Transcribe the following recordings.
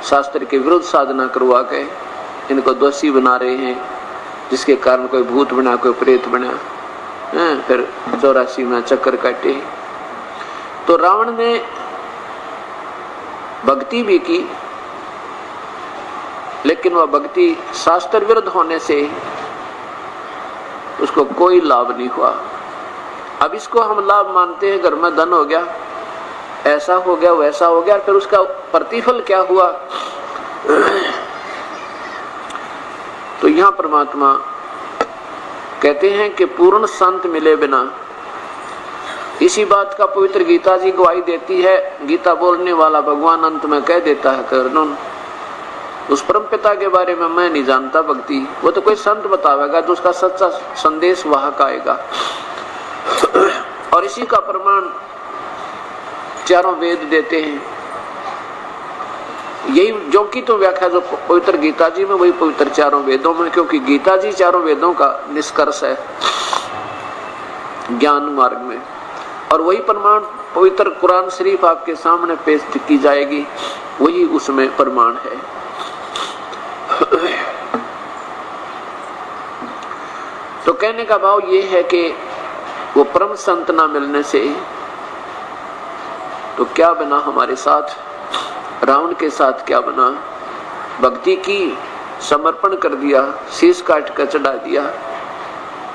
शास्त्र के विरुद्ध साधना करवा के इनको दोषी बना रहे हैं, जिसके कारण कोई भूत बना, कोई प्रेत बना, फिर 84 में चक्कर काटे। तो रावण ने भक्ति भी की, लेकिन वह भक्ति शास्त्र विरुद्ध होने से उसको कोई लाभ नहीं हुआ। अब इसको हम लाभ मानते हैं, घर में धन हो गया, ऐसा हो गया, वैसा हो गया, फिर उसका प्रतिफल क्या हुआ? तो यहां परमात्मा कहते हैं कि पूर्ण संत मिले बिना, इसी बात का पवित्र गीता जी गवाही देती है। गीता बोलने वाला भगवान अंत में कह देता है, कर्णन उस परम पिता के बारे में मैं नहीं जानता भक्ति, वो तो कोई संत बतावेगा जो उसका सच्चा संदेश वाहक आएगा। और इसी का प्रमाण चारों वेद देते हैं। यही जो की तो व्याख्या जो पवित्र गीता जी में, वही पवित्र चारों वेदों में, क्योंकि गीता जी चारों वेदों का निष्कर्ष है ज्ञान मार्ग में। और वही प्रमाण पवित्र कुरान शरीफ आपके सामने पेश की जाएगी, वही उसमें प्रमाण है। तो कहने का भाव ये है कि वो परम संत ना मिलने से तो क्या बना हमारे साथ, रावण के साथ क्या बना? भक्ति की, समर्पण कर दिया, शीश काट कर चढ़ा दिया।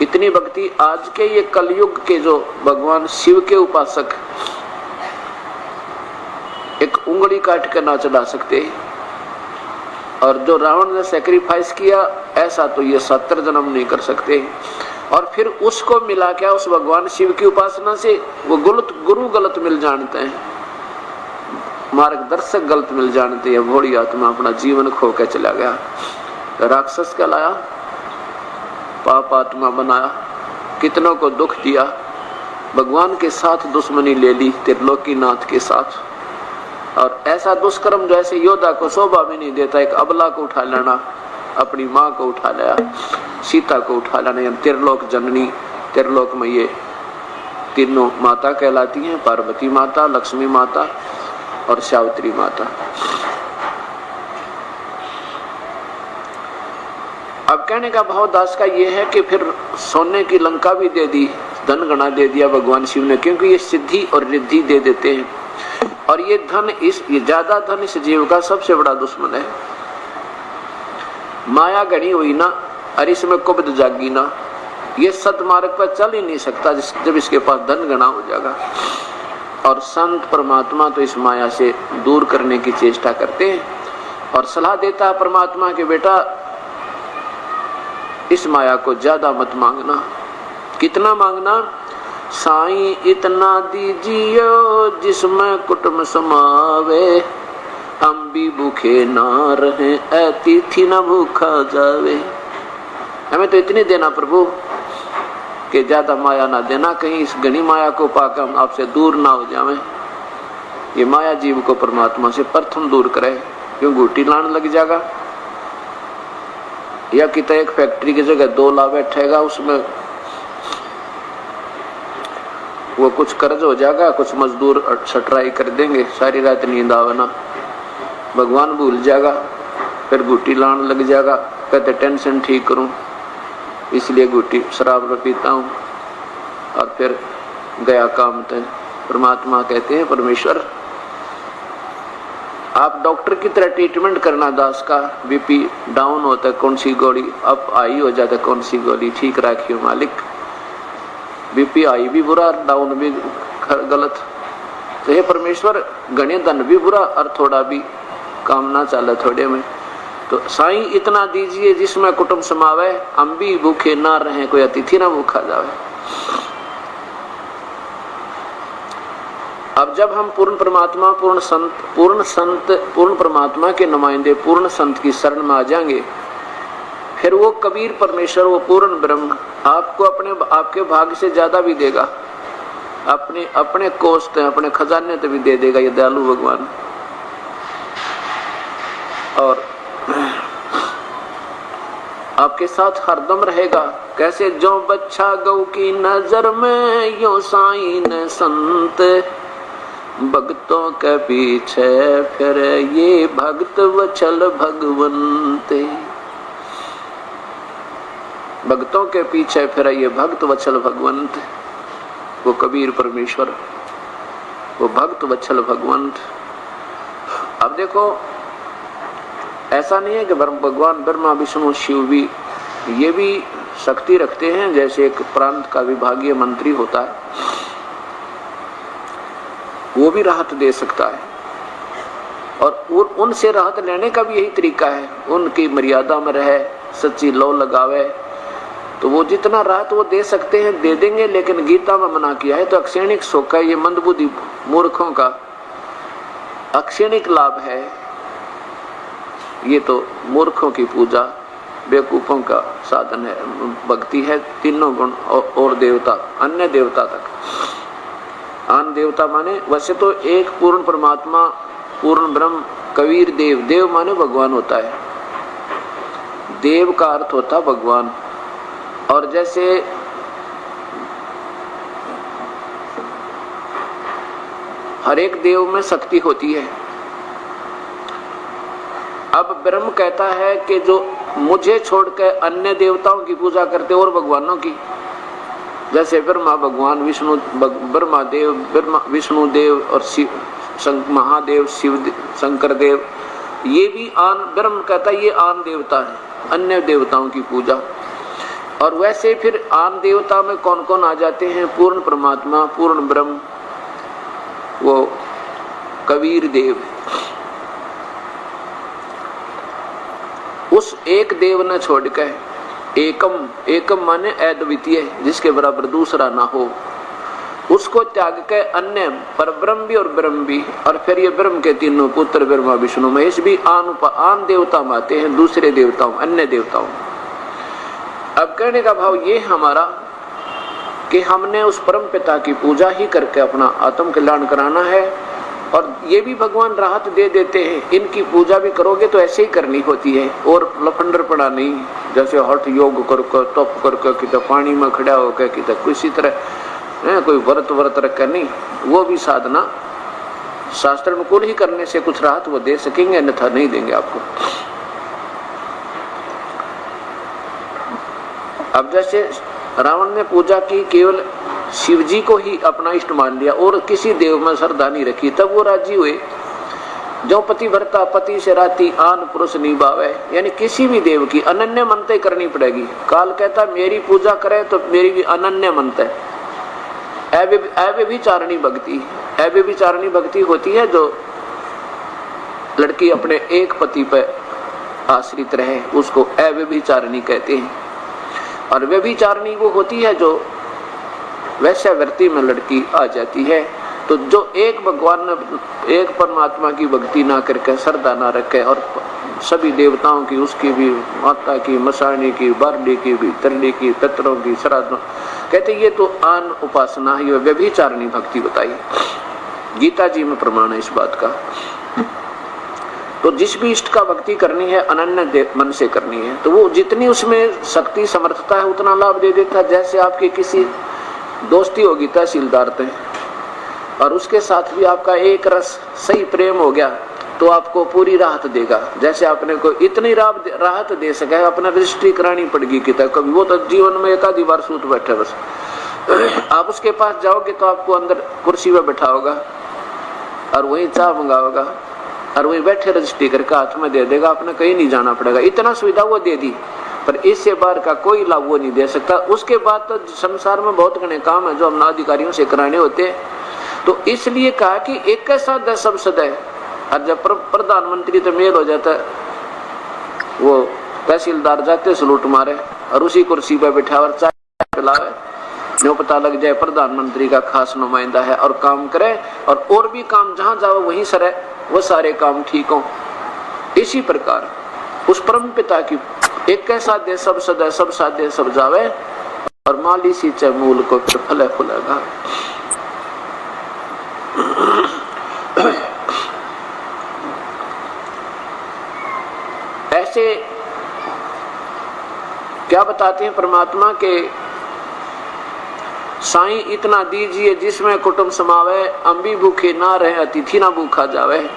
इतनी भक्ति आज के ये कलयुग के जो भगवान शिव के उपासक एक उंगली काट कर ना चढ़ा सकते, और जो रावण ने सैक्रिफाइस किया ऐसा तो ये 70 जन्म नहीं कर सकते। और फिर उसको मिला क्या उस भगवान शिव की उपासना से? वो गलत गुरु गलत मिल जानते हैं, मार्गदर्शक गलत मिल जानते हैं। भोली आत्मा अपना जीवन खो के चला गया, राक्षस कहलाया, पाप आत्मा बनाया, कितनों को दुख दिया, भगवान के साथ दुश्मनी ले ली, त्रिलोकीनाथ के साथ। और ऐसा दुष्कर्म जो ऐसे योद्धा को शोभा भी नहीं देता। एक अबला को उठा लेना, अपनी माँ को उठा लिया, सीता को उठा लेना, त्रिलोक जननी, त्रिलोक में ये तीनों माता कहलाती हैं, पार्वती माता, लक्ष्मी माता और सावित्री माता। अब कहने का भाव दास का ये है कि फिर सोने की लंका भी दे दी, धन गणा दे दिया भगवान शिव ने, क्योंकि ये सिद्धि और रिद्धि दे देते हैं। और ये धन, ये ज्यादा धन इस जीव का सबसे बड़ा दुश्मन है। माया गणी हुई ना, और इसमें कुब्द जागी ना, ये सतमार्ग पर चल ही नहीं सकता जब इसके पास धन गणा हो जाएगा। और संत परमात्मा तो इस माया से दूर करने की चेष्टा करते हैं और सलाह देता है परमात्मा के बेटा इस माया को ज्यादा मत मांगना। कितना मांगना? साईं इतना दीजियो जिसमें कुटुंब समावे, हम भी भूखे ना रहे, अतिथि न भूखा जावे। हमें तो इतनी देना प्रभु कि ज्यादा माया ना देना, कहीं इस घनी माया को पाकर हम आपसे दूर ना हो जावे। ये माया जीव को परमात्मा से प्रथम दूर करे, क्यों घूटी लाने लग जाएगा। या कितना एक फैक्ट्री की जगह 2 ला बैठेगा, उसमें वो कुछ कर्ज हो जाएगा, कुछ मजदूर सटराई कर देंगे, सारी रात नींद आवे ना, भगवान भूल जाएगा, फिर घुट्टी लाने लग जाएगा, कहते टेंशन ठीक करूं इसलिए घुट्टी शराब पीता हूं, और फिर गया काम तय। परमात्मा कहते हैं परमेश्वर आप डॉक्टर की तरह ट्रीटमेंट करना दास का। बीपी डाउन होता है कौन सी गोली, अप हाई हो जाता है कौन सी गोली, ठीक रखियो मालिक। बीपी हाई भी बुरा, डाउन भी गलत। तो हे परमेश्वर गणे धन भी बुरा और थोड़ा भी काम ना चले थोड़े में। तो साईं इतना दीजिए जिसमें कुटुंब समावे, हम भी भूखे ना रहे, कोई अतिथि ना भूखा जावे। अब जब हम पूर्ण परमात्मा, पूर्ण परमात्मा के नुमाइंदे, पूर्ण संत की शरण में आ जाएंगे, फिर वो कबीर परमेश्वर, वो पूर्ण ब्रह्म आपको आपके भाग्य से ज्यादा भी देगा, अपने कोष्ठ, अपने खजाने तो भी दे देगा ये दयालु भगवान। और आपके साथ हरदम रहेगा। कैसे? जो बच्चा गौ की नजर में यो साईं ने संत, भक्तों के पीछे फिर ये भक्त वत्सल भगवंते। भक्तों के पीछे फिर ये भक्त वत्सल भगवंत, वो कबीर परमेश्वर, वो भक्त वत्सल भगवंत। अब देखो, ऐसा नहीं है कि भगवान ब्रह्मा विष्णु शिव भी ये भी शक्ति रखते हैं, जैसे एक प्रांत का विभागीय मंत्री होता है, वो भी राहत दे सकता है, और उनसे राहत लेने का भी यही तरीका है, उनकी मर्यादा में रहे, सच्ची लौ लगावे, तो वो जितना राहत वो दे सकते हैं दे देंगे। लेकिन गीता में मना किया है, तो अक्षणिक सुख है, ये मंदबुद्धि मूर्खों का अक्षणिक लाभ है, ये तो मूर्खों की पूजा, बेवकूफों का साधन है। भक्ति है तीनों गुण और देवता, अन्य देवता तक। आन देवता माने वैसे तो एक पूर्ण परमात्मा, पूर्ण ब्रह्म, कबीर देव। देव माने भगवान होता है, देव का अर्थ होता भगवान। और जैसे हर एक देव में शक्ति होती है। अब ब्रह्म कहता है कि जो मुझे छोड़कर अन्य देवताओं की पूजा करते और भगवानों की, जैसे ब्रह्मा भगवान, विष्णु ब्रह्मा देव, ब्रह्मा विष्णु देव और शिव महादेव, शिव शंकर देव, ये भी आन, ब्रह्म कहता है ये आन देवता है, अन्य देवताओं की पूजा। और वैसे फिर आन देवता में कौन कौन आ जाते हैं? पूर्ण परमात्मा, पूर्ण ब्रह्म, वो कबीर देव। उस एक देव न छोड़कर एकम, एकम माने अद्वितीय, जिसके बराबर दूसरा ना हो, उसको त्याग के अन्य पर ब्रह्म भी और ब्रह्म भी, और फिर ये ब्रह्म के तीनों पुत्र ब्रह्मा विष्णु महेश भी आन देवता में आते हैं, दूसरे देवताओं, अन्य देवताओं। अब कहने का भाव ये हमारा कि हमने उस परम पिता की पूजा ही करके अपना आत्म कल्याण कराना है, और ये भी भगवान राहत दे देते हैं। इनकी पूजा भी करोगे तो ऐसे ही करनी होती है, और लफंडर पड़ा नहीं, जैसे हठ योग करके, तप करके, किधर पानी में खड़ा होकर, किधर किसी तरह कोई व्रत रखकर नहीं। वो भी साधना शास्त्र अनुकूल ही करने से कुछ राहत वो दे सकेंगे, अन्यथा नहीं देंगे आपको। अब जैसे रावण ने पूजा की, केवल शिव जी को ही अपना इष्ट मान लिया और किसी देव में श्रद्धा नहीं रखी, तब वो राजी हुए। जो पति भरता पति से राती आन पुरुष निभावे, यानी किसी भी देव की अनन्य मनते करनी पड़ेगी। काल कहता मेरी पूजा करे तो मेरी भी अनन्य मनते। अव्यभिचारिणी भक्ति, अव्यभिचारिणी भक्ति होती है जो लड़की अपने एक पति पर आश्रित रहे, उसको अव्यभिचारिणी कहते हैं। और व्यभिचारिणी वो होती है जो वैश्यावृत्ति में लड़की आ जाती है। तो जो एक भगवान ने, एक परमात्मा की भक्ति ना करके, श्रद्धा ना रखे, और सभी देवताओं की, उसकी भी, माता की, मसाणी की, बारडी की भी, तरली की, पितरों की, श्राद्धों, कहते ये तो आन उपासना ही, व्यभिचारिणी भक्ति बताई। गीता जी में प्रमाण है इस बात का। तो जिस भी इष्ट का भक्ति करनी है अनन्य मन से करनी है, तो वो जितनी उसमें शक्ति समर्थता है उतना लाभ दे देता है। जैसे आपकी किसी दोस्ती होगी तहसीलदार से, और उसके साथ भी आपका एक रस सही प्रेम हो गया, तो आपको पूरी राहत देगा। जैसे आपने को इतनी राहत दे सके, अपना रजिस्ट्री करानी पड़ेगी कि तक कभी, वो तो जीवन में एक आधी बार सूत बैठे बस। आप उसके पास जाओगे तो आपको अंदर कुर्सी में बैठा होगा और वही चाय मंगाओगा और वही बैठे रजिस्ट्री करके हाथ में दे देगा, आपने कहीं नहीं जाना पड़ेगा। इतना सुविधा वो दे दी, पर इससे बाहर का कोई लाभ वो नहीं दे सकता। उसके बाद तो संसार में बहुत घने काम है जो हम अधिकारियों से कराने होते हैं। तो इसलिए कहा कि एक ऐसा दस सब सदै, और जब प्रधानमंत्री तो मेल हो जाता है, वो तहसीलदार जाते सलूट मारे और उसी कुर्सी पर बैठा और चाय पिलावे, जो पता लग जाए प्रधानमंत्री का खास नुमाइंदा है, और काम करे, और भी काम जहां जाओ वहीं सरे, वो सारे काम ठीक हो। इसी प्रकार उस परम पिता की एक ऐसा दे सब सदै, सब साधे सब जावे, और माली सींचे मूल को फिर फले फूलेगा। ऐसे क्या बताते हैं परमात्मा के साईं इतना दीजिए जिसमें कुटुंब समावे, अम्बी भूखे ना रहे अतिथि ना भूखा जावे।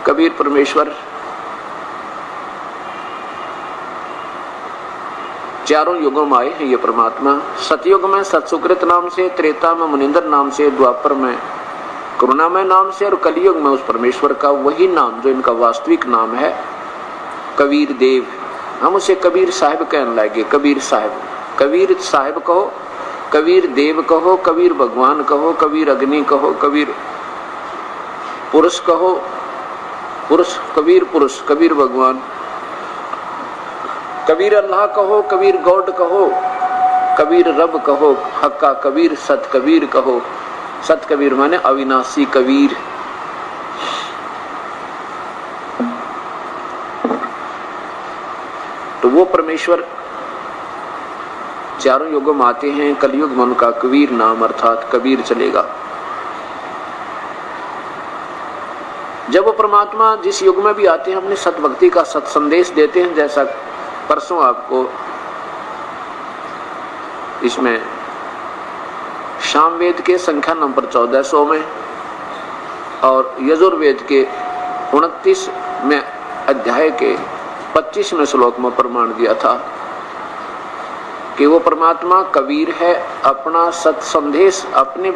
कबीर परमेश्वर चारों युगों में आए हैं। ये परमात्मा सतयुग में सत्सुकृत नाम से, त्रेता में मुनिंदर नाम से, द्वापर में करुणामय नाम से और कलयुग में उस परमेश्वर का वही नाम जो इनका वास्तविक नाम है, कबीर देव। हम उसे कबीर साहिब कहने लगे। कबीर साहिब, कबीर साहिब कहो, कबीर देव कहो, कबीर भगवान कहो, कबीर अग्नि कहो, कबीर पुरुष कहो, पुरुष कबीर पुरुष, कबीर भगवान, कबीर अल्लाह कहो, कबीर गॉड कहो, कबीर रब कहो, हक्का कबीर, सत कबीर कहो। सत कबीर माने अविनाशी कबीर। तो वो परमेश्वर चारों युगों में आते हैं। कलयुग में उनका कबीर नाम अर्थात कबीर चलेगा। जब वो परमात्मा जिस युग में भी आते हैं अपने सतभक्ति का सत संदेश देते हैं, जैसा परसों आपको इसमें सामवेद के संख्या नंबर 1400 में और यजुर्वेद के 29 में अध्याय के 25वें श्लोक में प्रमाण दिया था कि वो परमात्मा कबीर है। अपना सत संदेश अपने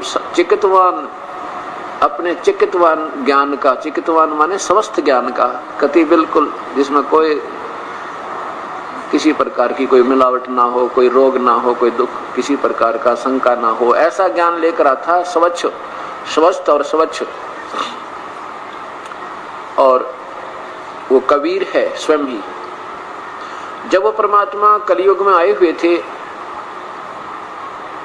चिकित्वान ज्ञान का, चिकित्वान माने स्वस्थ ज्ञान का, कति बिल्कुल जिसमें कोई किसी प्रकार की कोई मिलावट ना हो, कोई रोग ना हो, कोई दुख किसी प्रकार का शंका ना हो, ऐसा ज्ञान लेकर आता स्वच्छ, स्वस्थ और स्वच्छ। और वो कबीर है स्वयं ही। जब वो परमात्मा कलयुग में आए हुए थे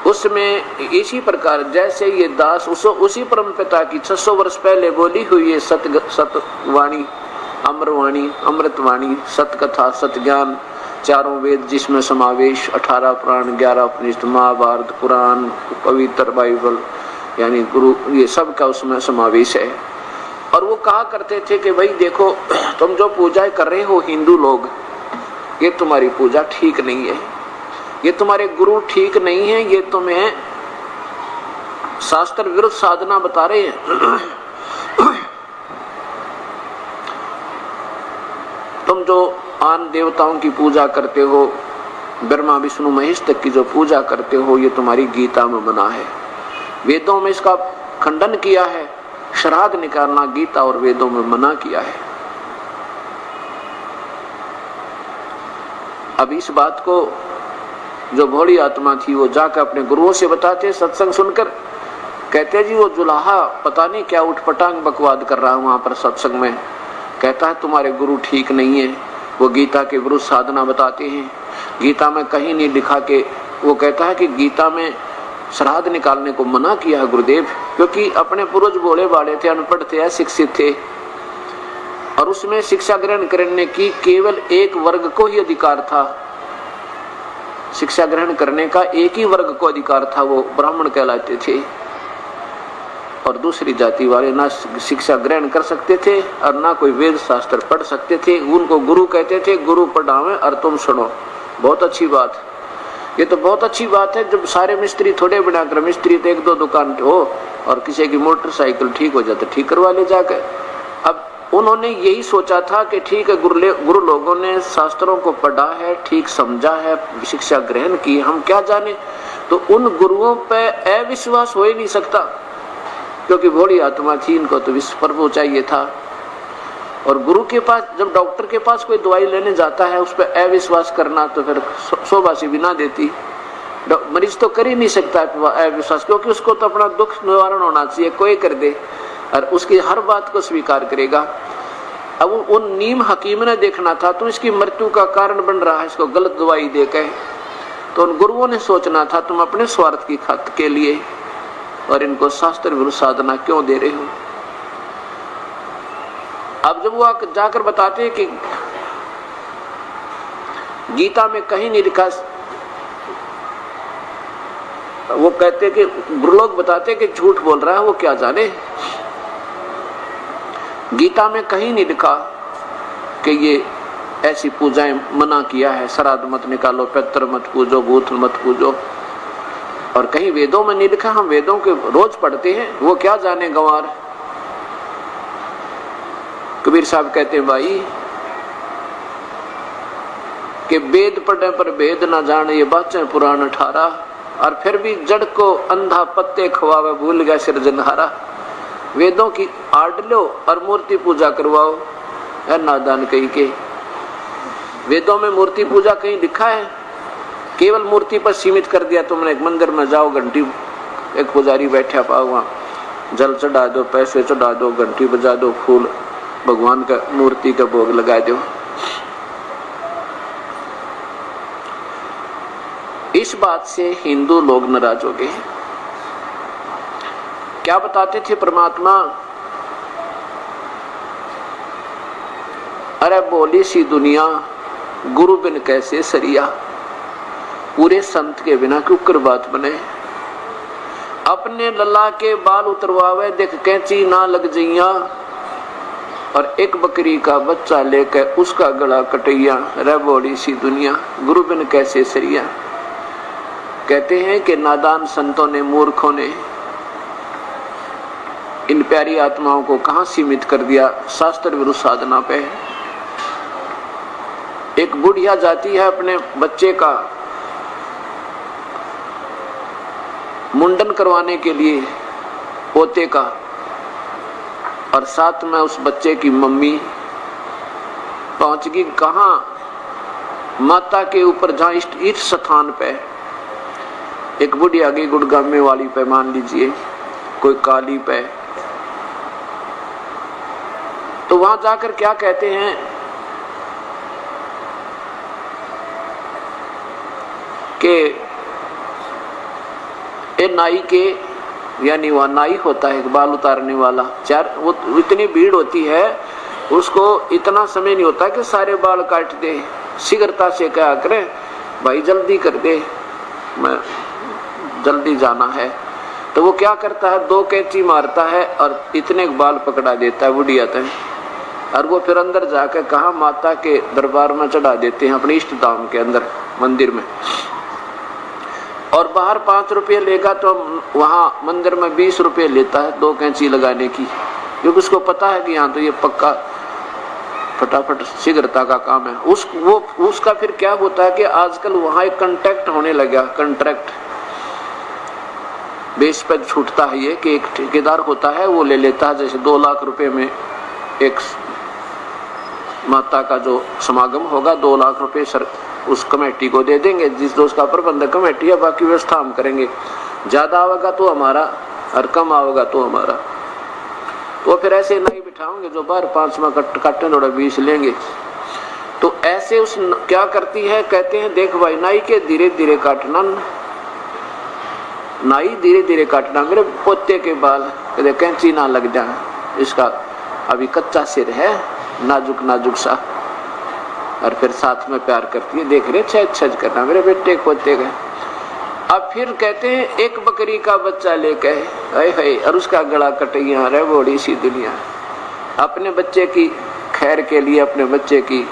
उसमें इसी प्रकार जैसे ये दास उसी परम पिता की 600 वर्ष पहले बोली हुई है सतवाणी, अमरवाणी, अमृतवाणी, सतकथा, सतज्ञान, चारों वेद जिसमें समावेश, 18 पुराण, 11 उपनिषद, महाभारत, पुराण, पवित्र बाइबल यानी गुरु, ये सब का उसमें समावेश है। और वो कहा करते थे कि भाई देखो तुम जो पूजा कर रहे हो हिंदू लोग, ये तुम्हारी पूजा ठीक नहीं है, ये तुम्हारे गुरु ठीक नहीं है, ये तुम्हें शास्त्र विरुद्ध साधना बता रहे हैं। तुम जो आन देवताओं की पूजा करते हो, ब्रह्मा विष्णु महेश तक की जो पूजा करते हो, ये तुम्हारी गीता में मना है। वेदों में इसका खंडन किया है। श्राद्ध निकालना गीता और वेदों में मना किया है। अब इस बात को जो भोली आत्मा थी वो जाकर अपने गुरुओं से बताते, सत्संग सुनकर कहते जी वो जुलाहा पता नहीं क्या उठपटांग बकवाद कर रहा है वहां पर सत्संग में, कहता है तुम्हारे गुरु ठीक नहीं है, वो गीता के विरुद्ध साधना बताते हैं, गीता में कहीं नहीं लिखा के, वो कहता है कि गीता में श्राद्ध निकालने को मना किया है गुरुदेव, क्योंकि अपने पूर्वज भोले भाले थे, अनपढ़ थे, अशिक्षित थे और उसमें शिक्षा ग्रहण करने की केवल एक वर्ग को ही अधिकार था। शिक्षा ग्रहण करने का एक ही वर्ग को अधिकार था, वो ब्राह्मण कहलाते थे और दूसरी जाति वाले ना शिक्षा ग्रहण कर सकते थे और ना कोई वेद शास्त्र पढ़ सकते थे। उनको गुरु कहते थे, गुरु पढ़ावे और तुम सुनो। बहुत अच्छी बात, ये तो बहुत अच्छी बात है। जब सारे मिस्त्री थोड़े बनाकर, मिस्त्री तो एक दो दुकान हो और किसी की मोटरसाइकिल ठीक हो जाते ठीक करवा ले जाकर। अब उन्होंने यही सोचा था कि ठीक है गुरु लोगों ने शास्त्रों को पढ़ा है, ठीक समझा है, शिक्षा ग्रहण की, हम क्या जाने। तो उन गुरुओं पे अविश्वास हो ही नहीं सकता, क्योंकि भोली आत्मा थी, इनको तो विश्व प्रभु चाहिए था। और गुरु के पास जब डॉक्टर के पास कोई दवाई लेने जाता है उस पर अविश्वास करना तो फिर शोभा सी भी ना देती। मरीज तो कर ही नहीं सकता अविश्वास, क्योंकि उसको तो अपना दुख निवारण होना चाहिए, कोई कर दे और उसकी हर बात को स्वीकार करेगा। अब उन नीम हकीम ने देखना था, तो इसकी मृत्यु का कारण बन रहा है, इसको गलत दवाई देकर। तो उन गुरुओं ने सोचना था तुम अपने स्वार्थ की खातिर के लिए और इनको शास्त्र विरुद्ध साधना क्यों दे रहे हो। अब जब वो जाकर बताते कि गीता में कहीं नहीं लिखा, वो कहते कि गुरु लोग बताते कि झूठ बोल रहा है, वो क्या जाने। गीता में कहीं नहीं लिखा कि ये ऐसी पूजाएं मना किया है, श्राद्ध मत निकालो, पितर मत पूजो, भूत मत पूजो, और कहीं वेदों में नहीं लिखा, हम वेदों के रोज पढ़ते हैं, वो क्या जाने गंवार। कबीर साहब कहते हैं भाई कि वेद पढ़ने पर वेद ना जाने, ये बातें पुराण 18, और फिर भी जड़ को अंधा पत्ते खवावे, भूल गया सिरजनहारा। वेदों की आड़ लो और मूर्ति पूजा करवाओ, है नादान कहीं के। वेदों में मूर्ति पूजा कहीं लिखा है? केवल मूर्ति पर सीमित कर दिया तुमने। एक मंदिर में जाओ, घंटी, एक पुजारी बैठा पाओ, वहां जल चढ़ा दो, पैसे चढ़ा दो, घंटी बजा दो, फूल भगवान का मूर्ति का भोग लगा दो। इस बात से हिंदू लोग नाराज हो गए। क्या बताते थे परमात्मा? अरे बोली सी दुनिया, गुरु बिन कैसे सरिया। पूरे संत के बिना क्यों कर बात बने। अपने लल्ला के बाल उतरवावे, देख कैंची ना लग जइया, और एक बकरी का बच्चा लेकर उसका गला कटैया। रे बोली सी दुनिया, गुरु बिन कैसे सरिया। कहते हैं कि नादान संतों ने, मूर्खों ने इन प्यारी आत्माओं को कहां सीमित कर दिया, शास्त्र विरुद्ध साधना पे। एक बुढ़िया जाती है अपने बच्चे का मुंडन करवाने के लिए, पोते का, और साथ में उस बच्चे की मम्मी पहुंच गई कहां? माता के ऊपर, जहां इष्ट स्थान पे। एक बुढ़िया गई गुड़गामे वाली पे, मान लीजिए कोई काली पे, तो वहां जाकर क्या कहते हैं कि ये नाई के, यानी वह नाई होता है बाल उतारने वाला, चार, वो इतनी भीड़ होती है, उसको इतना समय नहीं होता कि सारे बाल काट दे। शीघ्रता से क्या करे, भाई जल्दी कर दे, मैं जल्दी जाना है। तो वो क्या करता है, 2 कैंची मारता है और इतने बाल पकड़ा देता है बुढ़िया तक, और वो फिर अंदर जाकर कहा माता के दरबार में चढ़ा देते हैं, अपने इष्ट धाम के अंदर मंदिर में। और बाहर 5 रुपये लेगा तो वहां मंदिर में 20 रुपये लेता है 2 कैंची लगाने की, क्योंकि उसको पता है कि यहाँ तो ये पक्का फटाफट शीघ्रता का काम है। उसका फिर क्या होता है कि आजकल वहां एक कॉन्ट्रैक्ट होने लगा, कॉन्ट्रैक्ट बेस पर छूटता है ये कि एक ठेकेदार होता है, वो ले लेता है, जैसे 2 लाख रुपए में एक माता का जो समागम होगा, 2 लाख रुपए उस कमेटी को दे देंगे, जिस दोस्त का प्रबंधक कमेटी है, बाकी व्यवस्था हम करेंगे। ज्यादा आवेगा तो हमारा और कम आवेगा तो हमारा। तो फिर ऐसे नहीं बिठाओगे जो बाहर 5 में काटने थोड़ा 20 लेंगे। तो ऐसे उस क्या करती है, कहते हैं देख भाई नाई के धीरे धीरे काटना, नाई धीरे धीरे काटना, मेरे पोते के बाल कहते कैंची ना लग जाए, इसका अभी कच्चा सिर है, नाजुक नाजुक सा। और फिर साथ में प्यार करती है, देख रहे छेद छेद करना मेरे बेटे पोते का। अब फिर कहते हैं एक बकरी का बच्चा लेके है और उसका गला कटैया। रे बड़ी सी दुनिया, अपने बच्चे की खैर के लिए, अपने बच्चे की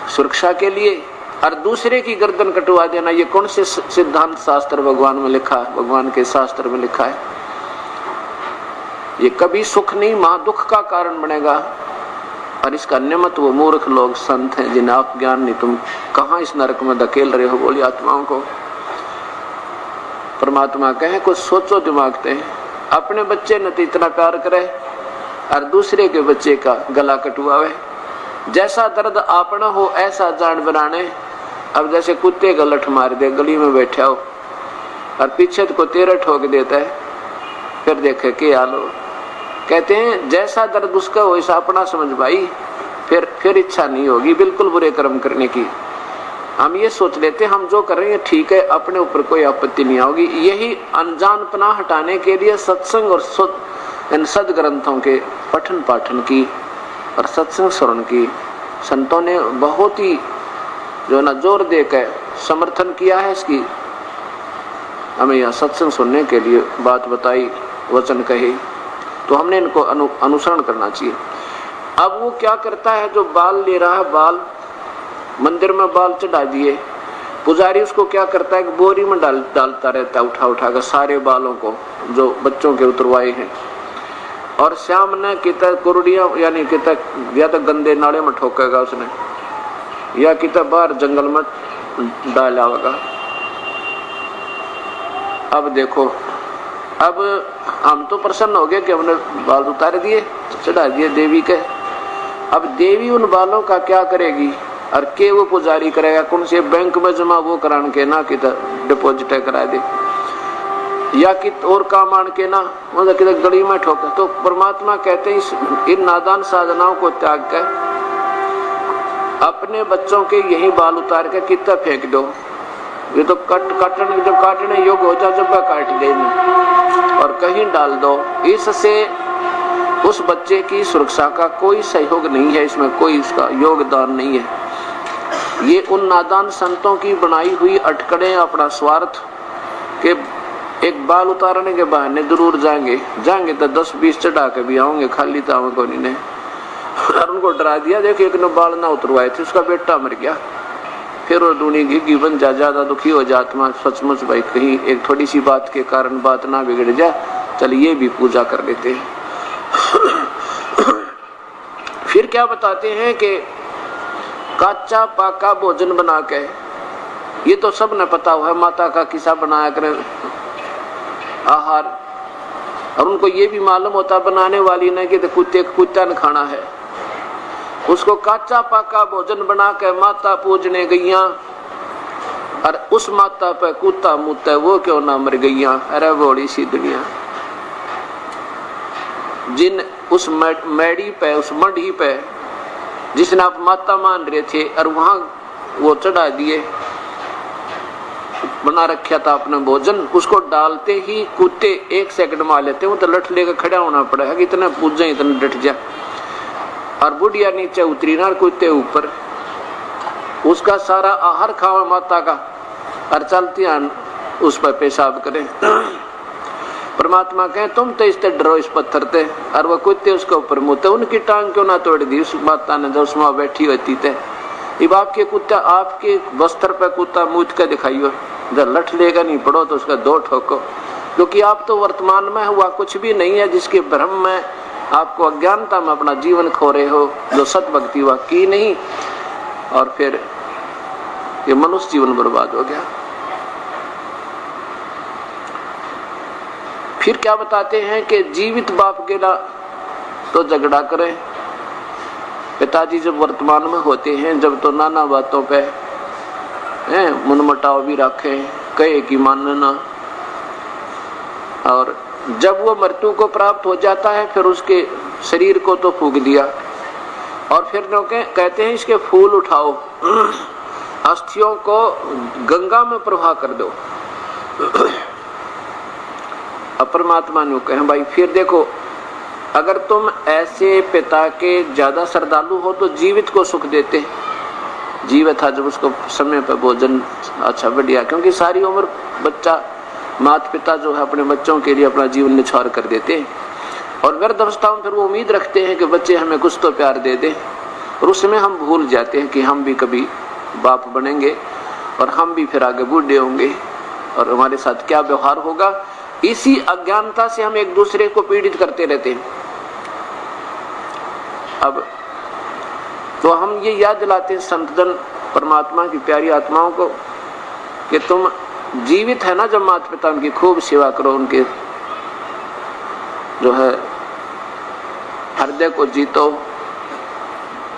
सुरक्षा के लिए, और दूसरे की गर्दन कटवा देना, ये कौन से सिद्धांत शास्त्र भगवान में लिखा है, भगवान के शास्त्र में लिखा है? ये कभी सुख नहीं, महा दुख का कारण बनेगा। और इसका निमित्त वो मूर्ख लोग संत हैं जिन्हें आप ज्ञान नहीं, तुम कहां इस नरक में धकेल रहे हो बोली आत्माओं को। परमात्मा कहे कुछ सोचो दिमाग से, अपने बच्चे ने तो इतना प्यार करे और दूसरे के बच्चे का गला कटवावे। जैसा दर्द आपना हो ऐसा जान बनाने। अब जैसे कुत्ते का लठ मार दे, गली में बैठा हो और पीछे को तेरा ठोक देता है, फिर देखे के आलो। कहते हैं जैसा दर्द उसका हो ऐसा अपना समझ भाई, फिर इच्छा नहीं होगी बिल्कुल बुरे कर्म करने की। हम ये सोच लेते हम जो कर रहे हैं ठीक है, अपने ऊपर कोई आपत्ति नहीं होगी। यही अनजानपना हटाने के लिए सत्संग और सद ग्रंथों के पठन पाठन की और सत्संग श्रवण की संतों ने बहुत ही जो ना जोर देकर समर्थन किया है। इसकी हमें यहाँ सत्संग सुनने के लिए बात बताई, वचन कहे, तो हमने इनको अनुसरण करना चाहिए। अब वो क्या करता है, जो बाल ले रहा है, बाल मंदिर में बाल चढ़ा दिए, पुजारी उसको क्या करता है कि बोरी में डालता रहता है, उठा उठा कर सारे बालों को जो बच्चों के उतरवाए हैं। और श्याम ने कितना कुरुड़ियां यानी कितना या तो गंदे नाले में ठोकेगा उसने, या कितना बाहर जंगल में डाला होगा। अब देखो, अब हम तो प्रसन्न हो गए कि हमने बाल उतार दिए, चढ़ा दिए देवी के। अब देवी उन बालों का क्या करेगी और के वो पुजारी करेगा? कौन से बैंक में जमा वो करान के ना कि डिपॉजिट करा दे, या कि और काम आन के ना मतलब कि गली में ठोके। तो परमात्मा कहते हैं इन नादान साधनाओं को त्याग कर अपने बच्चों के यही बाल उतार के कितना फेंक दो। ये तो जब काटने योग्य हो जाए जब काट देना और कहीं डाल दो। इससे उस बच्चे की सुरक्षा का कोई सहयोग नहीं है, इसमें कोई इसका योगदान नहीं है। ये उन नादान संतों की बनाई हुई अटकड़ें, अपना स्वार्थ के एक बाल उतारने के बहाने जरूर जाएंगे तो 10-20 चढ़ा के भी आओगे, खाली तो को नहीं ने। और उनको डरा दिया, देखो एक ने बाल ना उतरवाए थे, उसका बेटा मर गया, फिर वो दूनी घी बन जा, ज्यादा दुखी हो जा आत्मा। सचमुच भाई कहीं एक थोड़ी सी बात के कारण बात ना बिगड़ जाए, चलिए भी पूजा कर लेते हैं। फिर क्या बताते हैं कि कच्चा पाका भोजन बना के, ये तो सब ने पता हुआ है, माता का किस्सा बनाया करें आहार, और उनको ये भी मालूम होता बनाने वाली ने कि कुत्ता न खाना है। उसको कच्चा पाका भोजन बना के माता पूजने गईया, और उस माता पे कुत्ता मुत्ता वो क्यों ना मर गईया। अरे बड़ी सी दुनिया, जिन उस मैडी पे, उस मढ़ी पे जिसने आप माता मान रहे थे, और वहां वो चढ़ा दिए, बना रखा था अपना भोजन, उसको डालते ही कुत्ते 1 सेकंड में आ लेते। वो तो लठ लेकर खड़ा होना पड़ा है कि इतना पूजा इतना डट जा। और बुढ़िया नीचे उतरी ना, कुत्ते ऊपर, उसका सारा आहार खावा माता का, और चलती आन उस पर पेशाब करें। परमात्मा कहे तुम तो इससे डरो इस पत्थर से, और वो कुत्ते उसके ऊपर मुँहते। उनकी टांग क्यों ना तोड़ दी उस माता ने जो उसमें बैठी होती थे। अब आपके कुत्ता, आपके वस्त्र पे कुत्ता मूत के दिखाइयो, जब लठ लेगा नहीं पड़ो तो उसका 2 ठोको। क्योंकि आप तो वर्तमान में हुआ कुछ भी नहीं है, जिसके भ्रम में आपको अज्ञानता में अपना जीवन खो रहे हो, जो सत भक्ति हुआ की नहीं, और फिर ये मनुष्य जीवन बर्बाद हो गया। फिर क्या बताते हैं कि जीवित बाप के ला तो झगड़ा करें। पिताजी जब वर्तमान में होते हैं, जब तो नाना बातों पे मुनमटाव भी रखे, कहे कि मानना, और जब वो मृत्यु को प्राप्त हो जाता है फिर उसके शरीर को तो फूंक दिया, और फिर लोग कहते हैं इसके फूल उठाओ, अस्थियों को गंगा में प्रवाह कर दो। परमात्मा ने कहे भाई फिर देखो, अगर तुम ऐसे पिता के ज्यादा श्रद्धालु हो तो जीवित को सुख देते। जीवित था जब उसको समय पर भोजन अच्छा बढ़िया, क्योंकि सारी उम्र बच्चा माता पिता जो है अपने बच्चों के लिए अपना जीवन निछावर कर देते हैं, और वृद्ध अवस्था में फिर वो उम्मीद रखते हैं कि बच्चे हमें कुछ तो प्यार दे दें, और उसमें हम भूल जाते हैं कि हम भी कभी बाप बनेंगे और हम भी फिर आगे बूढ़े होंगे और हमारे साथ क्या व्यवहार होगा। इसी अज्ञानता से हम एक दूसरे को पीड़ित करते रहते हैं। अब तो हम ये याद दिलाते हैं संतजन परमात्मा की प्यारी आत्माओं को कि तुम जीवित है ना, जब माता पिता उनकी खूब सेवा करो, उनके जो है हृदय को जीतो,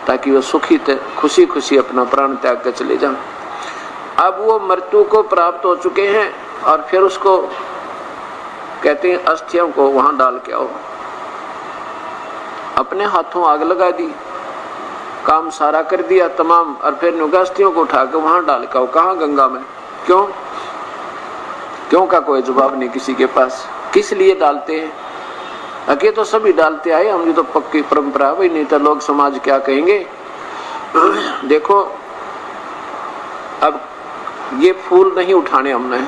ताकि वो सुखी खुशी खुशी अपना प्राण त्याग कर चले जाएं। अब वो मृत्यु को प्राप्त हो चुके हैं, और फिर उसको कहते हैं अस्थियों को वहां डाल के आओ। अपने हाथों आग लगा दी, काम सारा कर दिया तमाम, और फिर अस्थियों को उठा के वहां डाल के आओ। कहाँ? गंगा में। क्यों? क्यों का कोई जवाब नहीं किसी के पास। किस लिए डालते हैं? अके तो सभी डालते आए, हम तो पक्की परंपरा भाई, नहीं तो लोग समाज क्या कहेंगे। देखो अब ये फूल नहीं उठाने हमने,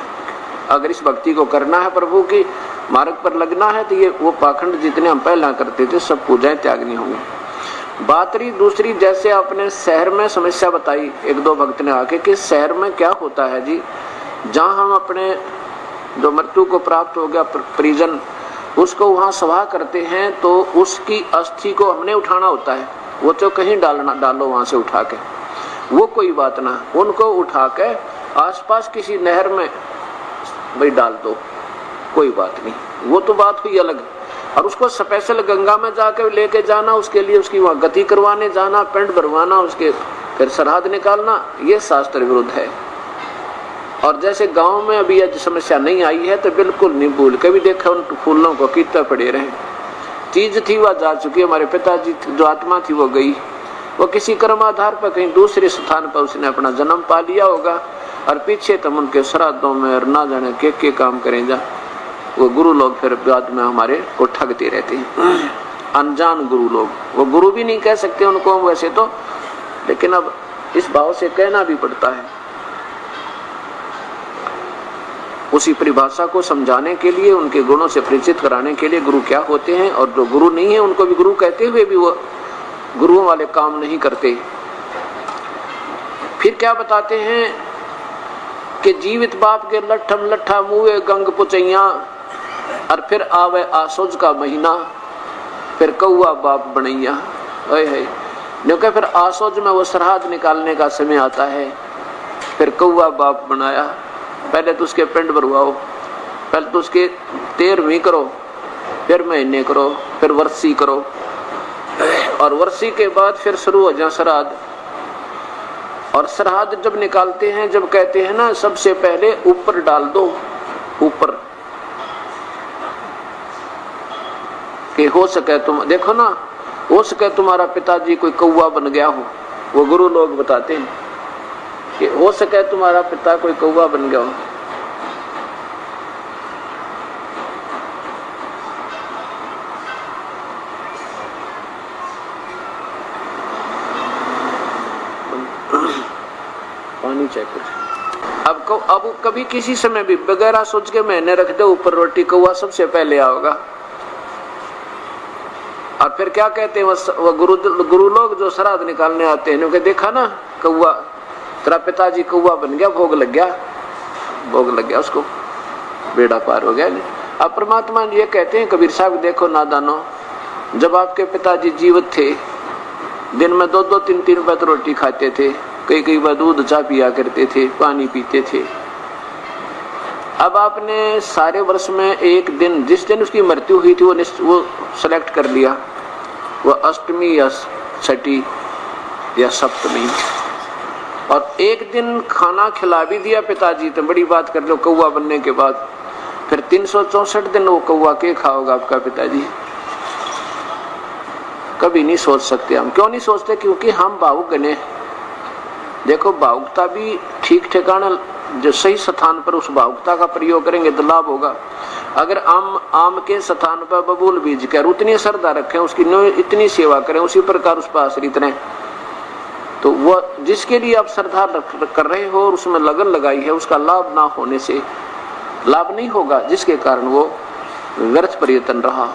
अगर इस भक्ति को करना है, प्रभु की मार्ग पर लगना है, तो ये वो पाखंड जितने हम पहला करते थे सब पूजाएं त्यागनी होंगी। बात रही दूसरी, जैसे आपने शहर में समस्या बताई, एक दो भक्त ने आके कि शहर में क्या होता है जी, जहां हम अपने जो मृत्यु को प्राप्त हो गया परिजन, उसको वहां सभा करते हैं तो उसकी अस्थि को हमने उठाना होता है, वो तो कहीं डालो वहां से उठा के, वो कोई बात ना, उनको उठा के आसपास किसी नहर में भाई डाल दो, कोई बात नहीं, वो तो बात हुई अलग। और उसको स्पेशल गंगा में जाकर लेके जाना, उसके लिए उसकी वहां गति करवाने जाना, पेंट भरवाना, उसके फिर श्राद्ध निकालना, ये शास्त्र विरुद्ध है। और जैसे गांव में अभी यह समस्या नहीं आई है तो बिल्कुल नहीं भूल के भी देखा उन फूलों को कितना पड़े रहे, चीज थी वह जा चुकी, हमारे पिताजी जो आत्मा थी वो गई, वो किसी कर्म आधार पर कहीं दूसरे स्थान पर उसने अपना जन्म पा लिया होगा, और पीछे तुम उनके श्राद्धों में और ना जाने के काम करें जा, वो गुरु लोग फिर बाद में हमारे को ठगते रहते हैं, अनजान गुरु लोग, वो गुरु भी नहीं कह सकते उनको वैसे तो, लेकिन अब इस भाव से कहना भी पड़ता है। उसी परिभाषा को समझाने के लिए, उनके गुणों से परिचित कराने के लिए गुरु क्या होते हैं, और जो गुरु नहीं है उनको भी गुरु कहते हुए भी वो गुरुओं वाले काम नहीं करते। फिर क्या बताते हैं कि जीवित बाप के लट्ठम लट्ठा मुए गंग पुचैया, और फिर आवे आसोज का महीना, फिर कौआ बाप बनैया, क्योंकि फिर आसोज में वो श्राद्ध निकालने का समय आता है, फिर कौआ बाप बनाया, पहले तो उसके पिंड भरवाओ, पहले तो उसके 13वीं करो, फिर महीने करो, फिर वर्षी करो, और वर्षी के बाद फिर शुरू हो जाए श्राद्ध। और श्राद्ध जब निकालते हैं, जब कहते हैं ना सबसे पहले ऊपर डाल दो, ऊपर कि हो सके तुम देखो ना, हो सके तुम्हारा पिताजी कोई कौवा बन गया हो, वो गुरु लोग बताते हैं कि हो सके तुम्हारा पिता कोई कौवा बन गया हो। पानी चेक कर। अब कभी किसी समय भी बगैर सोच के मैंने रख दो ऊपर रोटी, कौवा सबसे पहले आओगा। और फिर क्या कहते हैं वो गुरु लोग जो श्राद्ध निकालने आते हैं, उनके देखा ना कौवा, तेरा पिताजी कौवा बन गया, भोग लग गया उसको, बेड़ा पार हो गया। अब परमात्मा ये कहते हैं कबीर साहब, देखो नादानो, जब आपके पिताजी जीवित थे, दिन में 2-2, 3-3 बार रोटी खाते थे, कई बार दूध चाय पिया करते थे, पानी पीते थे। अब आपने सारे वर्ष में एक दिन, जिस दिन उसकी मृत्यु हुई थी वो सेलेक्ट कर लिया, वो अष्टमी या छठी या सप्तमी, और एक दिन खाना खिला भी दिया पिताजी, तो बड़ी बात कर लो कौवा बनने के बाद। फिर 364 दिन वो कौवा के खाओगा आपका पिताजी? कभी नहीं सोच सकते हम। क्यों नहीं सोचते? क्योंकि हम भावुक बने। देखो भावुकता भी ठीक ठिकाना, जो सही स्थान पर उस भावुकता का प्रयोग करेंगे तो लाभ होगा। अगर आम के स्थान पर बबूल बीज कर उतनी श्रद्धा रखें, उसकी इतनी सेवा करें, उसी प्रकार उस पर आश्रित रहें, तो वो जिसके लिए आप श्रद्धा कर रहे हो और उसमें लगन लगाई है, उसका लाभ ना होने से लाभ नहीं होगा, जिसके कारण वो व्यर्थ प्रयत्न रहा।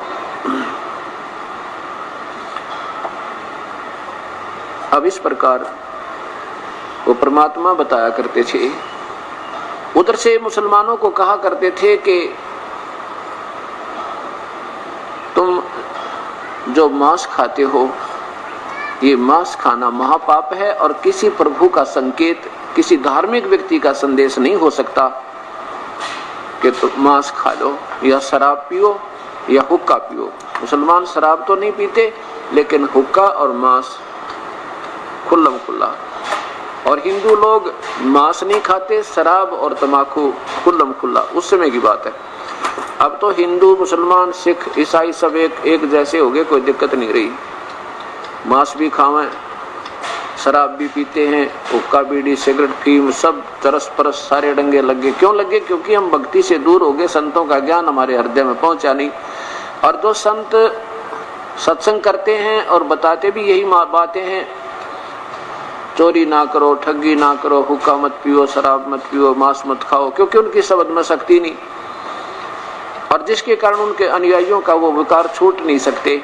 अब इस प्रकार वो परमात्मा बताया करते थे। उधर से मुसलमानों को कहा करते थे कि तुम जो मांस खाते हो, ये मांस खाना महापाप है और किसी प्रभु का संकेत, किसी धार्मिक व्यक्ति का संदेश नहीं हो सकता कि तुम मांस खा लो या शराब पियो या हुक्का पियो। मुसलमान शराब तो नहीं पीते, लेकिन हुक्का और मांस खुल्लम खुल्ला। और हिंदू लोग मांस नहीं खाते, शराब और तमाकू खुल्लम खुल्ला। उस समय की बात है। अब तो हिंदू, मुसलमान, सिख, ईसाई सब एक जैसे हो गए, कोई दिक्कत नहीं रही। मांस भी खावें, शराब भी पीते हैं, हुक्का बीड़ी सिगरेट फीम सब चरस परस सारे डंगे लगे। क्यों लगे? क्योंकि हम भक्ति से दूर हो गए, संतों का ज्ञान हमारे हृदय में पहुंचा नहीं। और जो संत सत्संग करते हैं और बताते भी यही बातें हैं, चोरी ना करो, ठगी ना करो, हुक्का मत पियो, शराब मत पियो, मांस मत खाओ, क्योंकि उनकी शब्द में शक्ति नहीं, और जिसके कारण उनके अनुयायियों का वो विकार छूट नहीं सकते।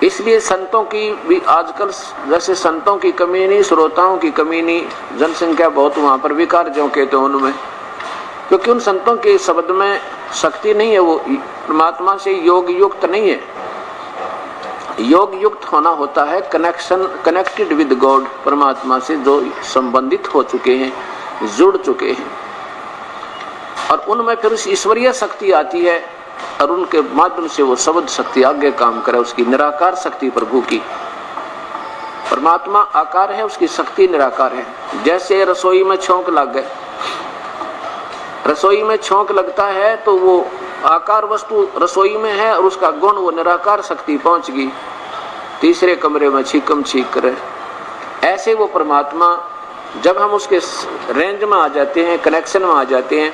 इसलिए संतों की भी आजकल जैसे संतों की कमी नहीं, श्रोताओं की कमी नहीं, जनसंख्या बहुत वहां पर विकार जो कहते हैं उनमें, क्योंकि उन संतों के शब्द में शक्ति नहीं है, वो परमात्मा से योग युक्त नहीं है। योग युक्त होना होता है कनेक्टेड विद गॉड, परमात्मा से जो संबंधित हो चुके हैं, जुड़ चुके हैं, और उनमें फिर उस ईश्वरीय शक्ति आती है और उनके माध्यम से वो शब्द शक्ति आगे काम करे, उसकी निराकार शक्ति प्रभु की। परमात्मा आकार है, उसकी शक्ति निराकार है। जैसे रसोई में छौंक लग गए, रसोई में छौंक लगता है तो वो आकार वस्तु रसोई में है और उसका गुण वो निराकार शक्ति पहुंच गई, तीसरे कमरे में छीकम छीक करे। ऐसे वो परमात्मा जब हम उसके रेंज में आ जाते हैं, कनेक्शन में आ जाते हैं,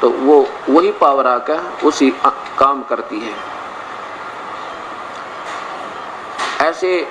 तो वो वही पावर आकर उसी काम करती है। ऐसे